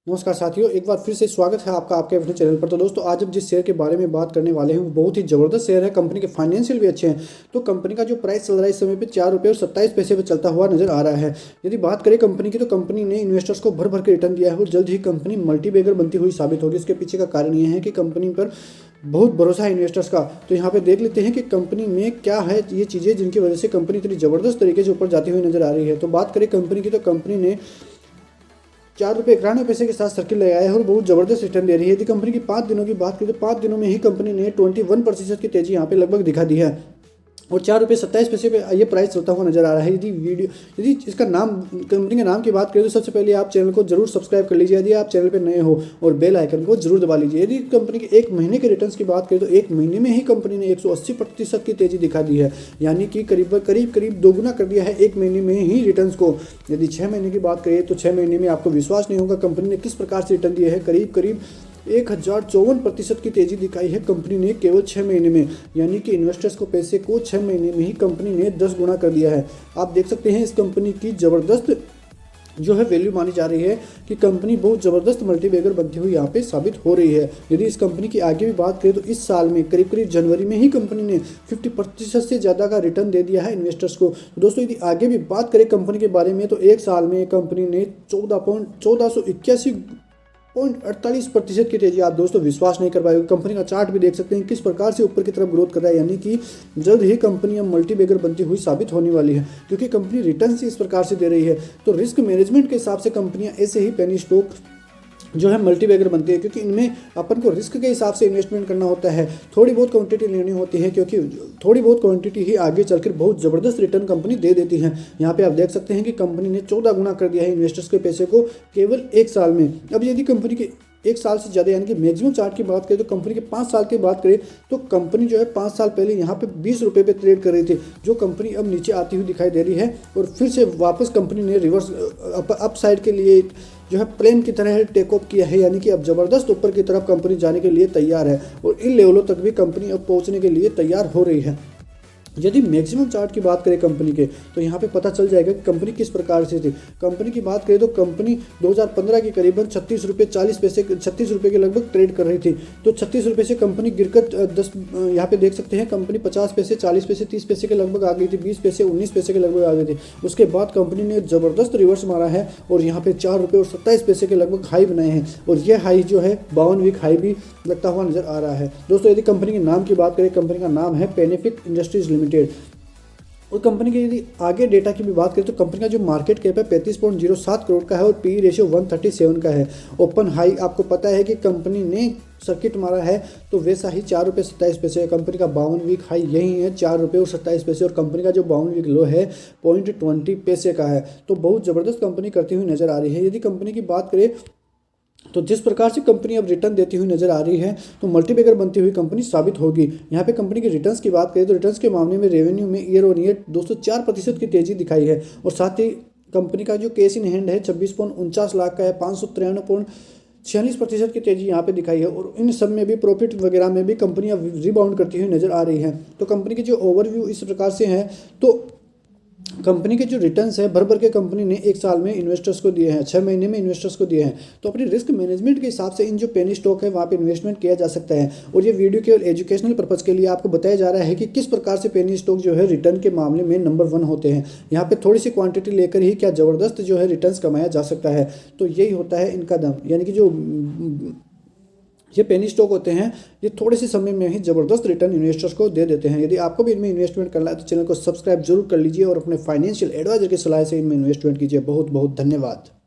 नमस्कार साथियों, एक बार फिर से स्वागत है आपका आपके अपने चैनल पर। तो दोस्तों, आज हम जिस शेयर के बारे में बात करने वाले हैं वो बहुत ही ज़बरदस्त शेयर है। कंपनी के फाइनेंशियल भी अच्छे हैं। तो कंपनी का जो प्राइस चल रहा है इस समय पे 4 रुपये और 27 पैसे पे चलता हुआ नजर आ रहा है। यदि बात करें कंपनी की, तो कंपनी ने इन्वेस्टर्स को भर भर के रिटर्न दिया है और जल्द ही कंपनी मल्टीबैगर बनती हुई साबित होगी। इसके पीछे का कारण ये है कि कंपनी पर बहुत भरोसा है इन्वेस्टर्स का। तो यहाँ पे देख लेते हैं कि कंपनी में क्या है ये चीज़ें जिनकी वजह से कंपनी इतनी ज़बरदस्त तरीके से ऊपर जाती हुई नजर आ रही है। तो बात करें कंपनी की, तो कंपनी ने 4 रुपये 91 पैसे के साथ सर्किल लगाया है और बहुत ज़बरदस्त रिटर्न दे रही है। यदि कंपनी की 5 दिनों की बात करें तो 5 दिनों में ही कंपनी ने 21% की तेज़ी यहाँ पे लगभग दिखा दी है और 4 रुपये 27 पैसे पे ये प्राइस चलता हुआ नजर आ रहा है। यदि इसका नाम, कंपनी के नाम की बात करें तो सबसे पहले आप चैनल को जरूर सब्सक्राइब कर लीजिए यदि आप चैनल पर नए हो, और बेल आइकन को जरूर दबा लीजिए। यदि कंपनी के एक महीने के रिटर्न्स की बात करें तो एक महीने में ही कंपनी ने 180% की तेजी दिखा दी है, यानी कि करीब दोगुना कर दिया है एक महीने में ही रिटर्न्स को। यदि 6 महीने की बात करें तो 6 महीने में आपको विश्वास नहीं होगा कंपनी ने किस प्रकार से रिटर्न दिए हैं। करीब 1054% की तेजी दिखाई है कंपनी ने केवल 6 महीने में, यानी कि इन्वेस्टर्स को पैसे को 6 महीने में ही कंपनी ने 10 गुना कर दिया है। आप देख सकते हैं इस कंपनी की ज़बरदस्त जो है वैल्यू मानी जा रही है कि कंपनी बहुत ज़बरदस्त मल्टीबैगर बनती हुई यहाँ पे साबित हो रही है। यदि इस कंपनी की आगे भी बात करें तो इस साल में करीब जनवरी में ही कंपनी ने 50% से ज़्यादा का रिटर्न दे दिया है इन्वेस्टर्स को। तो दोस्तों, यदि आगे भी बात करें कंपनी के बारे में तो एक साल में कंपनी ने 14.48% की तेजी, आप दोस्तों विश्वास नहीं कर पाएंगे। कंपनी का चार्ट भी देख सकते हैं किस प्रकार से ऊपर की तरफ ग्रोथ कर रहा है, यानी कि जल्द ही कंपनी अब मल्टीबैगर बनती हुई साबित होने वाली है, क्योंकि कंपनी रिटर्न इस प्रकार से दे रही है। तो रिस्क मैनेजमेंट के हिसाब से कंपनियां ऐसे ही पेनी स्टॉक जो है मल्टीबैगर बनती है, क्योंकि इनमें अपन को रिस्क के हिसाब से इन्वेस्टमेंट करना होता है, थोड़ी बहुत क्वांटिटी लेनी होती है, क्योंकि थोड़ी बहुत क्वांटिटी ही आगे चलकर बहुत ज़बरदस्त रिटर्न कंपनी दे देती है। यहाँ पे आप देख सकते हैं कि कंपनी ने 14 गुना कर दिया है इन्वेस्टर्स के पैसे को केवल एक साल में। अब यदि कंपनी के एक साल से ज़्यादा यानी कि मैक्सिमम चार्ट की बात करें तो कंपनी के 5 साल की बात करें तो कंपनी जो है 5 साल पहले यहाँ पे 20 रुपये पे ट्रेड कर रही थी, जो कंपनी अब नीचे आती हुई दिखाई दे रही है और फिर से वापस कंपनी ने रिवर्स अप साइड के लिए जो है प्लेन की तरह टेक ऑफ किया है, यानी कि अब ज़बरदस्त ऊपर की तरफ कंपनी जाने के लिए तैयार है और इन लेवलों तक भी कंपनी अब पहुँचने के लिए तैयार हो रही है। यदि मैक्सिमम चार्ट की बात करें कंपनी के तो यहाँ पे पता चल जाएगा कि कंपनी किस प्रकार से थी। कंपनी की बात करें तो कंपनी 2015 के करीबन 36 रुपये के लगभग ट्रेड कर रही थी। तो 36 रुपये से कंपनी गिरकर 10, यहाँ पे देख सकते हैं कंपनी 50 पैसे 40 पैसे 30 पैसे के लगभग आ गई थी, 20 पैसे 19 पैसे के लगभग आ गई थी। उसके बाद कंपनी ने ज़बरदस्त रिवर्स मारा है और यहाँ पे 4 रुपये और 27 पैसे के लगभग हाई बनाए हैं और ये हाई जो है 52 वीक हाई भी लगता हुआ नजर आ रहा है। दोस्तों, यदि कंपनी के नाम की बात करें, कंपनी का नाम है पेनिफिक इंडस्ट्रीज लिमिटेड। और कंपनी के यदि आगे डेटा की भी बात करें तो कंपनी का जो मार्केट कैप है 35.07 करोड़ का है और पी रेशियो 137 का है। ओपन हाई आपको पता है कि कंपनी ने सर्किट मारा है तो वैसा ही 4 रुपये 27 पैसे है। कंपनी का 52 वीक हाई यही है 4 रुपये और 27 पैसे और कंपनी का जो 52 वीक लो है 0.20 पैसे का है। तो बहुत ज़बरदस्त कंपनी करती हुई नजर आ रही है। यदि कंपनी की बात करें तो जिस प्रकार से कंपनी अब रिटर्न देती हुई नजर आ रही है तो मल्टीबैगर बनती हुई कंपनी साबित होगी। यहाँ पे कंपनी के रिटर्न्स की बात करें तो रिटर्न्स के मामले में रेवेन्यू में ईयर ऑन ईयर 204% की तेजी दिखाई है और साथ ही कंपनी का जो कैश इन हैंड है 26.49 लाख का है, 593.46% की तेजी यहाँ पे दिखाई है और इन सब में भी प्रॉफिट वगैरह में भी कंपनी अब रिबाउंड करती हुई नजर आ रही है। तो कंपनी की जो ओवरव्यू इस प्रकार से है, तो कंपनी के जो रिटर्न्स है भर भर के कंपनी ने एक साल में इन्वेस्टर्स को दिए हैं, 6 महीने में इन्वेस्टर्स को दिए हैं। तो अपनी रिस्क मैनेजमेंट के हिसाब से इन जो पेनी स्टॉक है वहाँ पे इन्वेस्टमेंट किया जा सकता है और ये वीडियो केवल एजुकेशनल पर्पज़ के लिए आपको बताया जा रहा है कि किस प्रकार से पेनी स्टॉक जो है रिटर्न के मामले में नंबर 1 होते हैं। यहाँ पे थोड़ी सी क्वांटिटी लेकर ही क्या ज़बरदस्त जो है रिटर्न्स कमाया जा सकता है। तो यही होता है इनका दम, यानी कि जो ये पेनी स्टॉक होते हैं ये थोड़े से समय में ही ज़बरदस्त रिटर्न इन्वेस्टर्स को दे देते हैं। यदि आपको भी इनमें इन्वेस्टमेंट करना है तो चैनल को सब्सक्राइब जरूर कर लीजिए और अपने फाइनेंशियल एडवाइजर की सलाह से इनमें इन्वेस्टमेंट कीजिए। बहुत बहुत धन्यवाद।